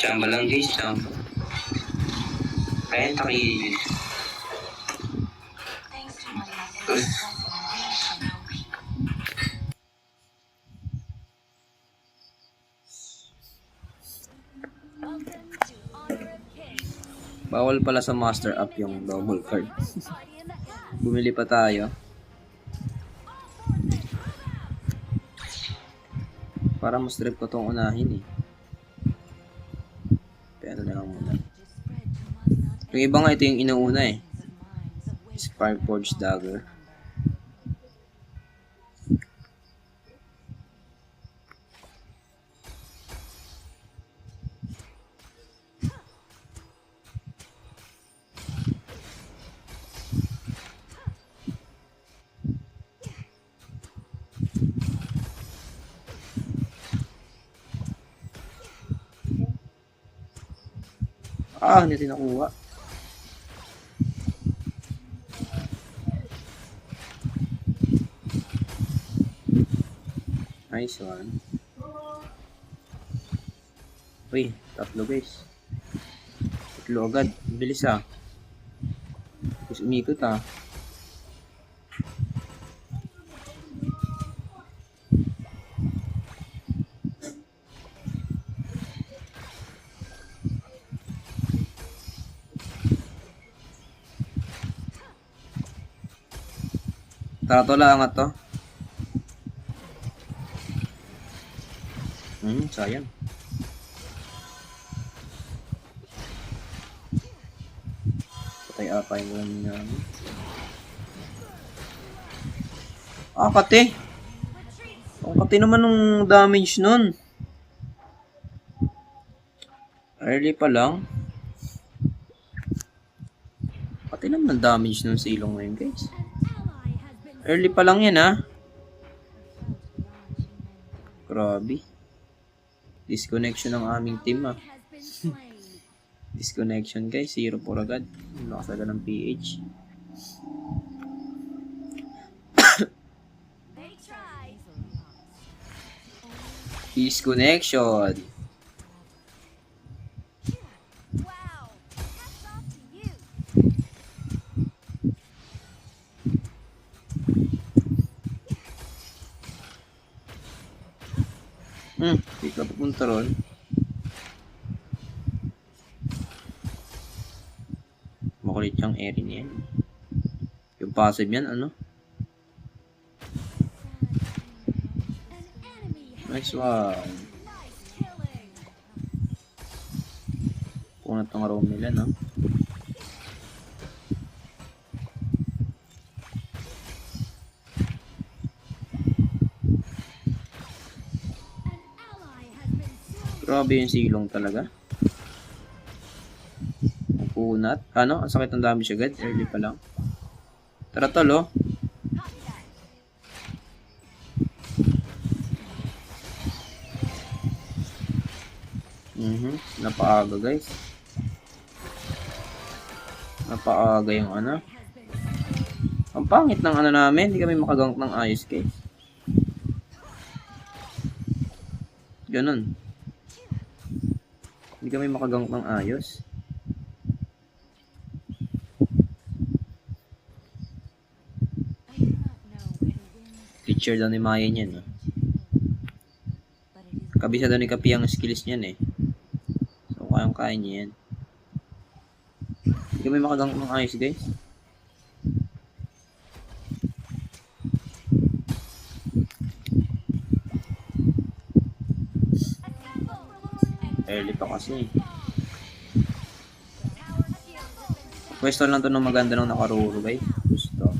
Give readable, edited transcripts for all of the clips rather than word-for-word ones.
Chamba lang guys, chamba. Pentakill. Bawal pala sa master up yung double card. Bumili pa tayo. Para mas trip ko itong unahin eh. Pero na lang muna. Yung iba nga ito yung inuuna eh. Spark Forge Dagger. Ah, hindi nakuha. Nice one. Uy, tatlo guys. Tatlo agad. Bilis ah. Tapos umikot ah. Tato lang nga to. Sayang. Patay apa yung lang niya. Ah, kate. Ang kate naman ng damage nun. Early pa lang. Kate naman ang damage nun sa ilong ngayon guys. Early pa lang yan ha. Grabe. Disconnection ng aming team ha. Disconnection guys. 0-4 agad. Lakas agad ng PH. Disconnection. Hindi ka pupunta ron. Makulit yung area niya. Yung passive yan, ano? Nice one. Punat ng roam nila, no? Grabe yung silong talaga. Punat. Ano? Ang sakit ng damage agad. Early pa lang. Tara tol, oh. Napaaga guys. Napaaga yung ano. Ang pangit ng ano namin. Hindi kami makagank ng ayos guys. Ganun. Hindi kami makagank ng ayos. Feature daw ni Maya niyan. No? Kabisa daw ni Kapi ang skills niyan eh. So kayang-kaya niya yan. Hindi kami makagank ng ayos guys. Early pa kasi. Pwesto lang to ng maganda ng nakaruro guys. Gusto.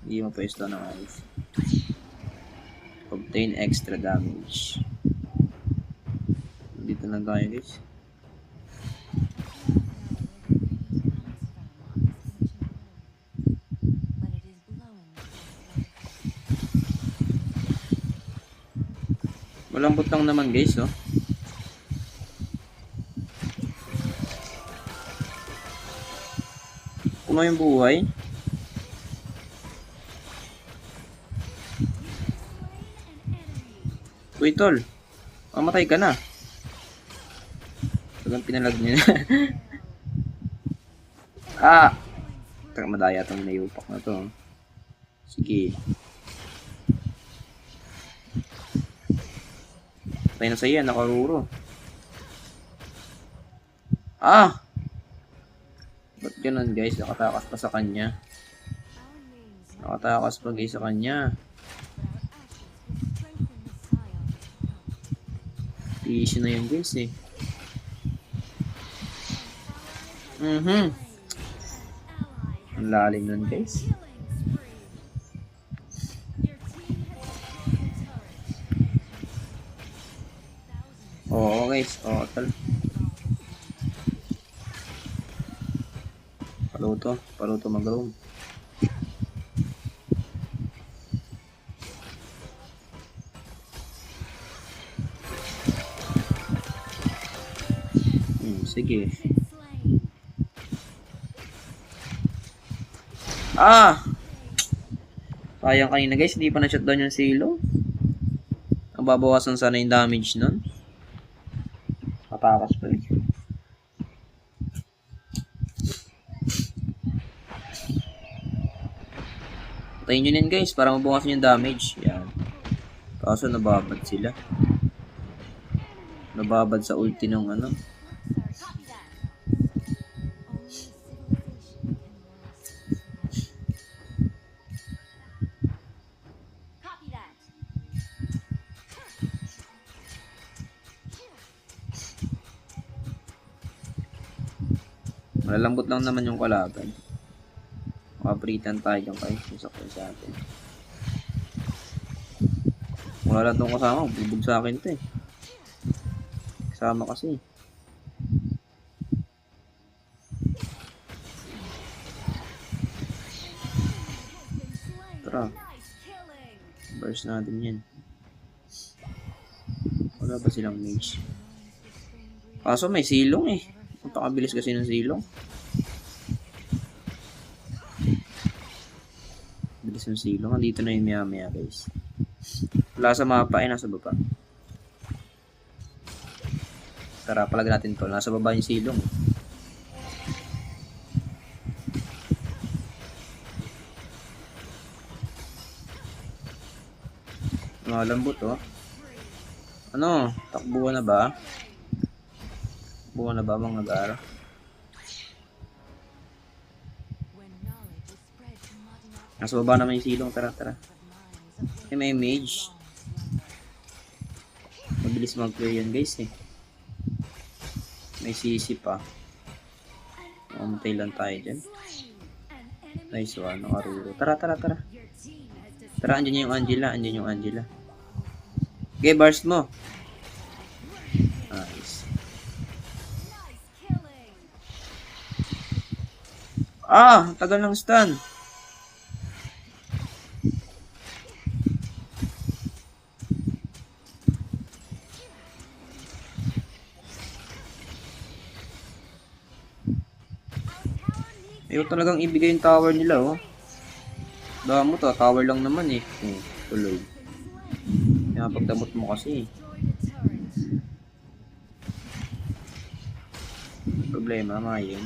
Hindi mo pwesto ng ayos. Obtain extra damage. Dito lang tayo guys. Malambot lang naman guys, oh. Kuno yung buhay. Uy tol, mamatay ka na. Talagang pinalag niya na. Ah! Taka, madaya itong nayupak na to. Sige. Patay na sa'yo, nakaruro. Ah! Ba't ganun guys? Nakatakas pa sa kanya. Nakatakas pa guys sa kanya. Easy na yun guys eh. Ang lalim nun guys. Oo guys, oo tal. Paluto mag-roam. Sige. Ah! Sayang kanina guys, hindi pa na-shutdown yung silo. Ang babawasan sana yung damage nun. Matakas pa eh. Patayin nyo din guys, para mabawasan yung damage. Yan. Kaso nababad sila. Nababad sa ulti ng ano. Malalambot lang naman yung kalaban. Makapritan tayo dyan kayo. Masakit sa atin. Wala lang itong kasama. Bubog sa akin ito eh. Kasama kasi. Tara. Burst natin yan. Wala ba silang mage? Kaso may silong eh. Napakabilis kasi ng silong. Bilis ng silong. Andito na yung maya guys. Wala sa mapa ay nasa baba. Tara, palag natin to. Nasa baba yung silong. Malambot oh. Ano? Takbuhan na ba? Takbuhan na ba mga garo? Nasa baba naman yung silong. Tara, tara. May mage. Mabilis mag-play yan guys eh. May CC pa. Mamatay lang tayo dyan. Nice one. Nakaruro. Tara, tara, tara. Tara, andyan yung Angela. Andyan yung Angela. Okay, burst mo. Nice. Ah! Tagal ng stun. Ayaw talagang ibigay yung tower nila oh. Damo to, tower lang naman eh. Tuloy. Kaya pagdamot mo kasi. Problema, mayin.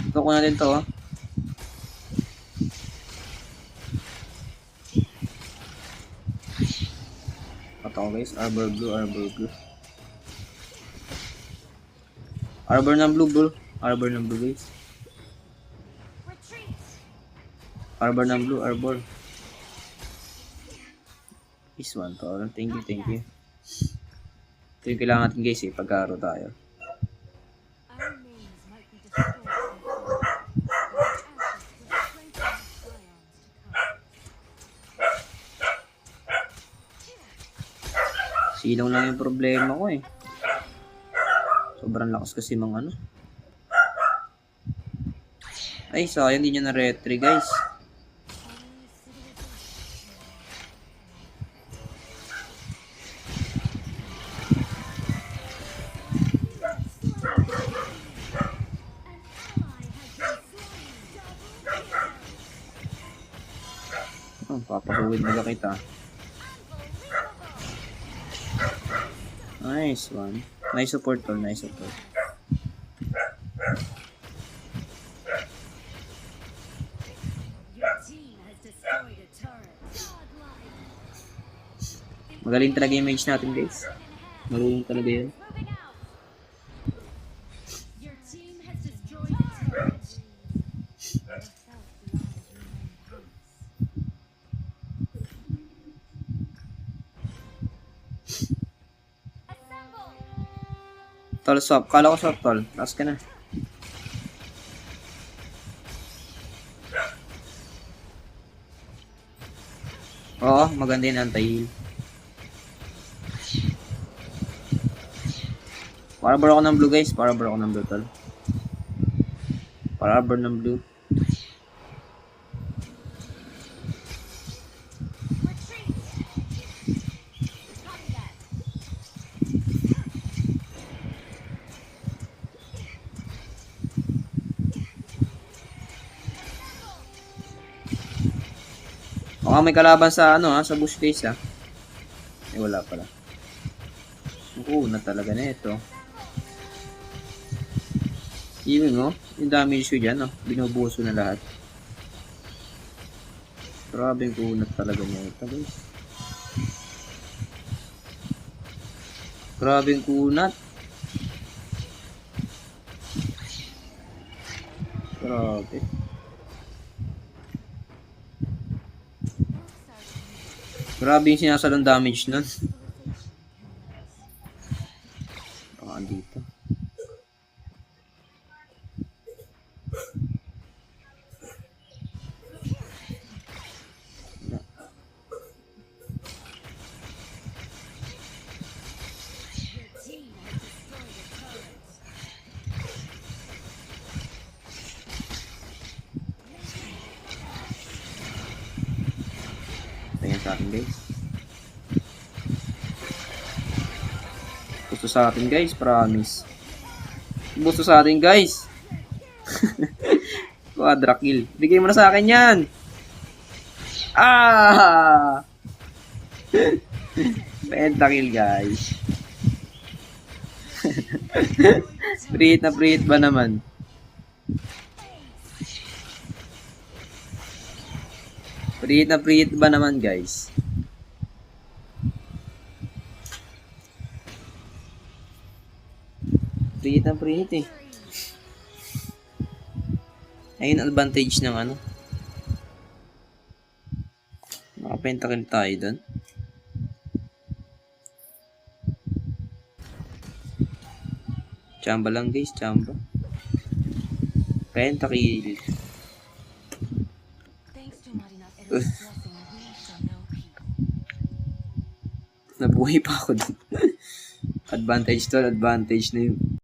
Ito ko natin to oh. Ito guys, arbor blue, arbor blue. Arbor ng blue bro. Arbor ng blue guys. Arbor ng blue, arbor. This one to. Thank you, thank you. Ito yung kailangan natin guys eh. Pag-aro tayo. Silong lang yung problema ko eh. Sobrang lakas kasi mga ano. Ay, sayang hindi niya na-retry guys. Oh, papasuwid na kita. Nice one. Nice support tol, nice support. Magaling talaga yung mage natin guys. Marunong talaga yun. Tol, swap. Kala ko swap, tol. Taas ka na. Oo, maganda yung anti-heal. Para bro ako ng blue, guys. Para bro ako ng blue, tol. Para bro ng blue. Baka may kalaban sa ano ha, sa bush guys ha. Eh wala pala. Oo, na talaga na ito. Even oh, yung damage ko dyan oh, binubuso na lahat. Grabe yung kunat talaga niya ito guys. Grabe yung kunat. Grabe. Grabe yung sinasalong damage nun. Baka dito. Tingnan sa atin guys. Gusto sa atin guys, promise. Gusto sa atin guys. Quadra kill. Bigay mo na sa akin yan. Ah! Pentakill guys. Prehet na prehet ba naman? Prehet na prehet ba naman guys? Prehet na prehet eh. Ayun advantage ng ano. Naka-pentakill tayo doon. Chamba lang guys, chamba. Pentakill. Nabuhay pa ako dun. Advantage to, advantage na yun.